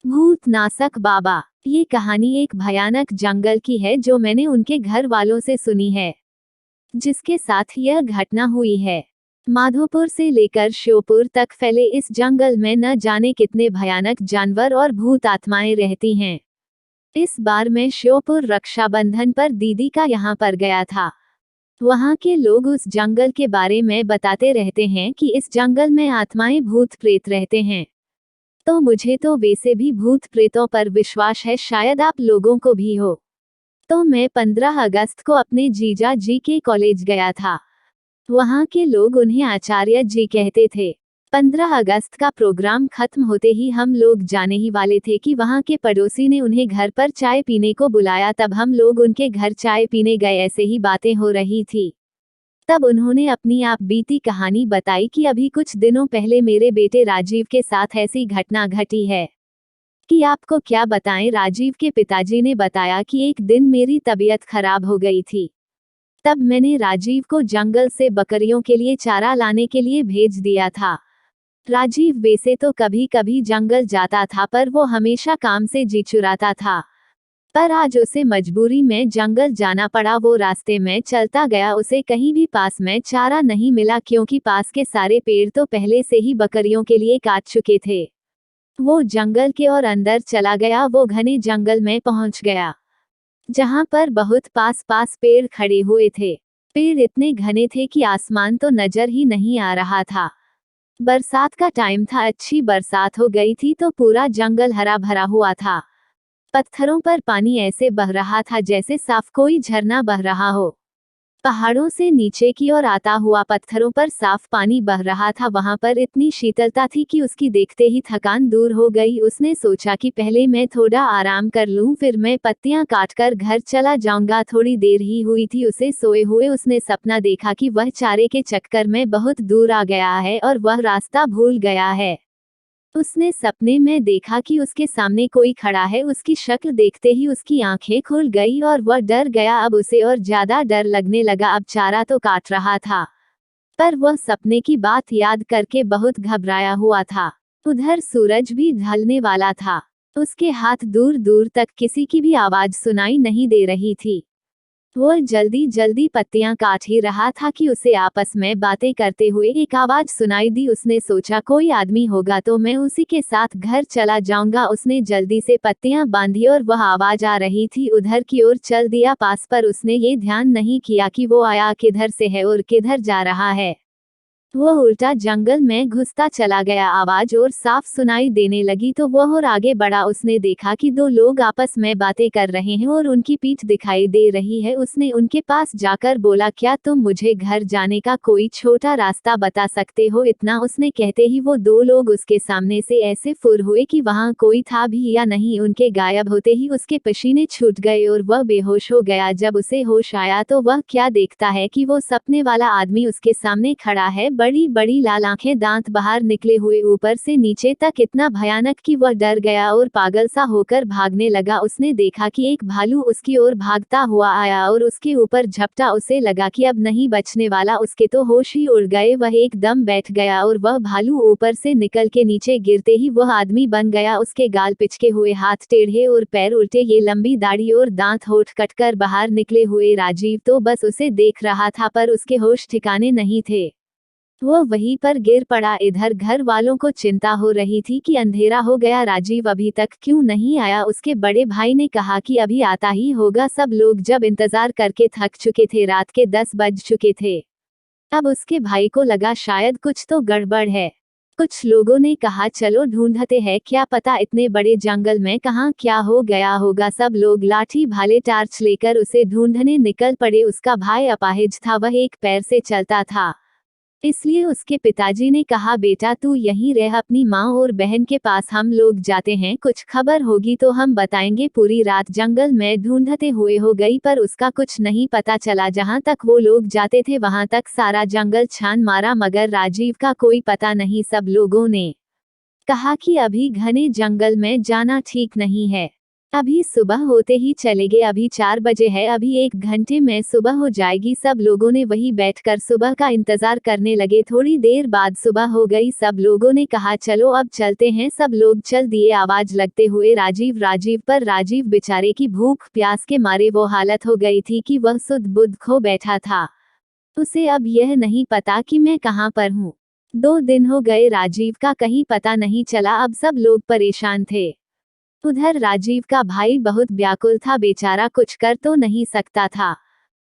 भूतनाशक बाबा। ये कहानी एक भयानक जंगल की है जो मैंने उनके घर वालों से सुनी है, जिसके साथ यह घटना हुई है। माधोपुर से लेकर श्योपुर तक फैले इस जंगल में न जाने कितने भयानक जानवर और भूत आत्माएं रहती हैं। इस बार मैं श्योपुर रक्षाबंधन पर दीदी का यहाँ पर गया था। वहाँ के लोग उस जंगल के बारे में बताते रहते हैं कि इस जंगल में आत्माएं भूत प्रेत रहते हैं। तो मुझे तो वैसे भी भूत प्रेतों पर विश्वास है, शायद आप लोगों को भी हो। तो मैं 15 अगस्त को अपने जीजा जी के कॉलेज गया था। वहाँ के लोग उन्हें आचार्य जी कहते थे। 15 अगस्त का प्रोग्राम खत्म होते ही हम लोग जाने ही वाले थे कि वहाँ के पड़ोसी ने उन्हें घर पर चाय पीने को बुलाया। तब हम लोग उनके घर चाय पीने गए, ऐसे ही बातें हो रही थी। तब उन्होंने अपनी आप बीती कहानी बताई कि अभी कुछ दिनों पहले मेरे बेटे राजीव के साथ ऐसी घटना घटी है कि आपको क्या बताएं। राजीव के पिताजी ने बताया कि एक दिन मेरी तबीयत खराब हो गई थी। तब मैंने राजीव को जंगल से बकरियों के लिए चारा लाने के लिए भेज दिया था। राजीव वैसे तो कभी कभी जंगल जाता था, पर वो हमेशा काम से जी चुराता था। पर आज उसे मजबूरी में जंगल जाना पड़ा। वो रास्ते में चलता गया, उसे कहीं भी पास में चारा नहीं मिला, क्योंकि पास के सारे पेड़ तो पहले से ही बकरियों के लिए काट चुके थे। वो जंगल के और अंदर चला गया। वो घने जंगल में पहुंच गया, जहां पर बहुत पास पास पेड़ खड़े हुए थे। पेड़ इतने घने थे कि आसमान तो नजर ही नहीं आ रहा था। बरसात का टाइम था, अच्छी बरसात हो गई थी, तो पूरा जंगल हरा भरा हुआ था। पत्थरों पर पानी ऐसे बह रहा था जैसे साफ कोई झरना बह रहा हो। पहाड़ों से नीचे की ओर आता हुआ पत्थरों पर साफ पानी बह रहा था। वहां पर इतनी शीतलता थी कि उसकी देखते ही थकान दूर हो गई। उसने सोचा कि पहले मैं थोड़ा आराम कर लूं, फिर मैं पत्तियां काटकर घर चला जाऊंगा। थोड़ी देर ही हुई थी उसे सोए हुए। उसने सपना देखा कि वह चारे के चक्कर में बहुत दूर आ गया है और वह रास्ता भूल गया है। उसने सपने में देखा कि उसके सामने कोई खड़ा है। उसकी शक्ल देखते ही उसकी आंखें खुल गई और वह डर गया। अब उसे और ज्यादा डर लगने लगा। अब चारा तो काट रहा था, पर वह सपने की बात याद करके बहुत घबराया हुआ था। उधर सूरज भी ढलने वाला था। उसके हाथ दूर दूर तक किसी की भी आवाज सुनाई नहीं दे रही थी। वह जल्दी जल्दी पत्तियां काट ही रहा था कि उसे आपस में बातें करते हुए एक आवाज सुनाई दी। उसने सोचा कोई आदमी होगा तो मैं उसी के साथ घर चला जाऊंगा। उसने जल्दी से पत्तियां बांधी और वह आवाज आ रही थी उधर की ओर चल दिया पास, पर उसने ये ध्यान नहीं किया कि वो आया किधर से है और किधर जा रहा है। वह उल्टा जंगल में घुसता चला गया। आवाज और साफ सुनाई देने लगी तो वह और आगे बढ़ा। उसने देखा कि दो लोग आपस में बातें कर रहे हैं और उनकी पीठ दिखाई दे रही है। उसने उनके पास जाकर बोला, क्या तुम मुझे घर जाने का कोई छोटा रास्ता बता सकते हो? इतना उसने कहते ही वो दो लोग उसके सामने से ऐसे फुर हुए कि वहां कोई था भी या नहीं। उनके गायब होते ही उसके पसीने छूट गए और वह बेहोश हो गया। जब उसे होश आया तो वह क्या देखता है कि वो सपने वाला आदमी उसके सामने खड़ा है। बड़ी बड़ी लाल आंखें, दांत बाहर निकले हुए ऊपर से नीचे तक, इतना भयानक कि वह डर गया और पागल सा होकर भागने लगा। उसने देखा कि एक भालू उसकी ओर भागता हुआ आया और उसके ऊपर झपटा। उसे लगा कि अब नहीं बचने वाला। उसके तो होश ही उड़ गए। वह एकदम बैठ गया और वह भालू ऊपर से निकल के नीचे गिरते ही वह आदमी बन गया। उसके गाल पिचके हुए, हाथ टेढ़े और पैर उल्टे, ये लंबी दाढ़ी और दांत होठ कटकर बाहर निकले हुए। राजीव तो बस उसे देख रहा था, पर उसके होश ठिकाने नहीं थे। वह वहीं पर गिर पड़ा। इधर घर वालों को चिंता हो रही थी कि अंधेरा हो गया, राजीव अभी तक क्यों नहीं आया। उसके बड़े भाई ने कहा कि अभी आता ही होगा। सब लोग जब इंतजार करके थक चुके थे, रात के 10 बज चुके थे। अब उसके भाई को लगा शायद कुछ तो गड़बड़ है। कुछ लोगों ने कहा चलो ढूंढते हैं, क्या पता इतने बड़े जंगल में कहाँ क्या हो गया होगा। सब लोग लाठी भाले टार्च लेकर उसे ढूंढने निकल पड़े। उसका भाई अपाहिज था, वह एक पैर से चलता था, इसलिए उसके पिताजी ने कहा बेटा तू यहीं रह अपनी माँ और बहन के पास, हम लोग जाते हैं, कुछ खबर होगी तो हम बताएंगे। पूरी रात जंगल में ढूंढते हुए हो गई, पर उसका कुछ नहीं पता चला। जहाँ तक वो लोग जाते थे वहां तक सारा जंगल छान मारा, मगर राजीव का कोई पता नहीं। सब लोगों ने कहा कि अभी घने जंगल में जाना ठीक नहीं है। अभी सुबह होते ही चले गए, अभी 4 बजे है, अभी 1 घंटे में सुबह हो जाएगी। सब लोगों ने वही बैठकर सुबह का इंतजार करने लगे। थोड़ी देर बाद सुबह हो गई। सब लोगों ने कहा चलो अब चलते हैं। सब लोग चल दिए आवाज लगते हुए राजीव पर। राजीव बेचारे की भूख प्यास के मारे वो हालत हो गई थी कि वह सुध बुध खो बैठा था। उसे अब यह नहीं पता कि मैं कहाँ पर हूँ। 2 दिन हो गए, राजीव का कहीं पता नहीं चला। अब सब लोग परेशान थे। उधर राजीव का भाई बहुत व्याकुल था, बेचारा कुछ कर तो नहीं सकता था।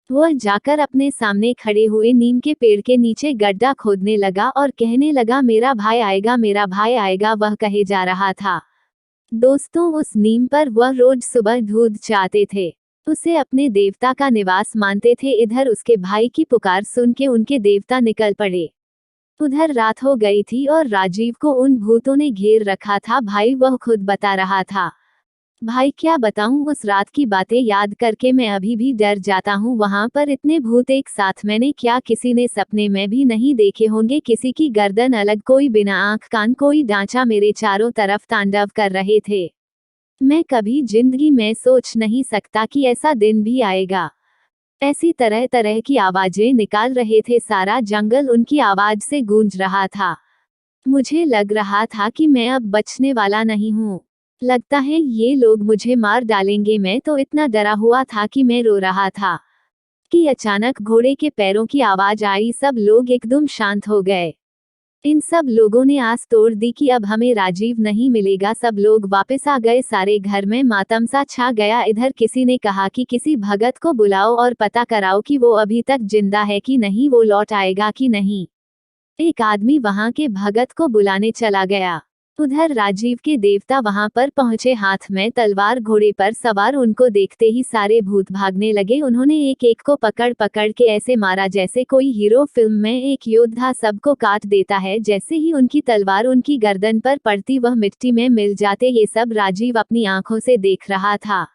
वह जाकर अपने सामने खड़े हुए नीम के पेड़ के नीचे गड्ढा खोदने लगा और कहने लगा मेरा भाई आएगा, मेरा भाई आएगा, वह कहे जा रहा था। दोस्तों, उस नीम पर वह रोज सुबह दूध चाहते थे। उसे अपने देवता का निवास मानते थे। इधर उसके भाई की पुकार सुन के उनके देवता निकल पड़े। उधर रात हो गई थी और राजीव को उन भूतों ने घेर रखा था। भाई वह खुद बता रहा था। भाई क्या बताऊं, उस रात की बातें याद करके मैं अभी भी डर जाता हूं। वहां पर इतने भूत एक साथ मैंने क्या किसी ने सपने में भी नहीं देखे होंगे। किसी की गर्दन अलग, कोई बिना आंख कान, कोई ढांचा मेरे चारों तरफ तांडव कर रहे थे। मैं कभी जिंदगी में सोच नहीं सकता कि ऐसा दिन भी आएगा। ऐसी तरह तरह की आवाजें निकाल रहे थे। सारा जंगल उनकी आवाज से गूंज रहा था। मुझे लग रहा था कि मैं अब बचने वाला नहीं हूँ। लगता है ये लोग मुझे मार डालेंगे। मैं तो इतना डरा हुआ था कि मैं रो रहा था कि अचानक घोड़े के पैरों की आवाज आई। सब लोग एकदम शांत हो गए। इन सब लोगों ने आस तोड़ दी कि अब हमें राजीव नहीं मिलेगा। सब लोग वापस आ गए। सारे घर में मातम सा छा गया। इधर किसी ने कहा कि किसी भगत को बुलाओ और पता कराओ कि वो अभी तक जिंदा है कि नहीं, वो लौट आएगा कि नहीं। एक आदमी वहां के भगत को बुलाने चला गया। उधर राजीव के देवता वहां पर पहुंचे, हाथ में तलवार, घोड़े पर सवार। उनको देखते ही सारे भूत भागने लगे। उन्होंने एक एक को पकड़ पकड़ के ऐसे मारा जैसे कोई हीरो फिल्म में एक योद्धा सबको काट देता है। जैसे ही उनकी तलवार उनकी गर्दन पर पड़ती वह मिट्टी में मिल जाते। ये सब राजीव अपनी आंखों से देख रहा था।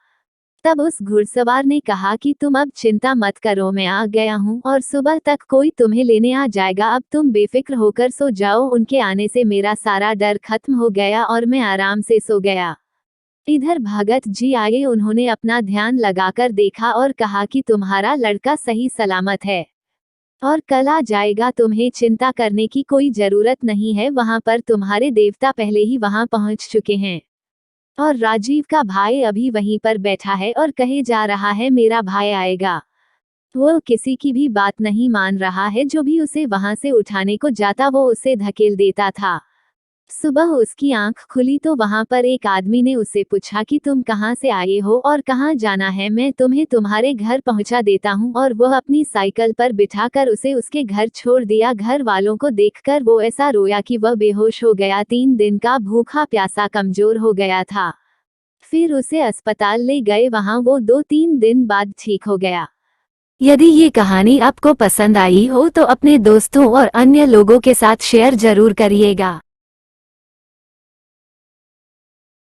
तब उस घुड़सवार ने कहा कि तुम अब चिंता मत करो, मैं आ गया हूँ और सुबह तक कोई तुम्हें लेने आ जाएगा। अब तुम बेफिक्र होकर सो जाओ। उनके आने से मेरा सारा डर खत्म हो गया और मैं आराम से सो गया। इधर भगत जी आए। उन्होंने अपना ध्यान लगाकर देखा और कहा कि तुम्हारा लड़का सही सलामत है और कल आ जाएगा। तुम्हें चिंता करने की कोई जरूरत नहीं है। वहां पर तुम्हारे देवता पहले ही वहां पहुंच चुके हैं और राजीव का भाई अभी वहीं पर बैठा है और कहे जा रहा है मेरा भाई आएगा। वो किसी की भी बात नहीं मान रहा है। जो भी उसे वहां से उठाने को जाता वो उसे धकेल देता था। सुबह उसकी आंख खुली तो वहां पर एक आदमी ने उससे पूछा कि तुम कहां से आए हो और कहां जाना है, मैं तुम्हें तुम्हारे घर पहुंचा देता हूं। और वह अपनी साइकिल पर बिठाकर उसे उसके घर छोड़ दिया। घर वालों को देखकर वो ऐसा रोया कि वह बेहोश हो गया। 3 दिन का भूखा प्यासा कमजोर हो गया था। फिर उसे अस्पताल ले गए, वहां वो 2-3 दिन बाद ठीक हो गया। यदि ये कहानी आपको पसंद आई हो तो अपने दोस्तों और अन्य लोगों के साथ शेयर जरूर करिएगा।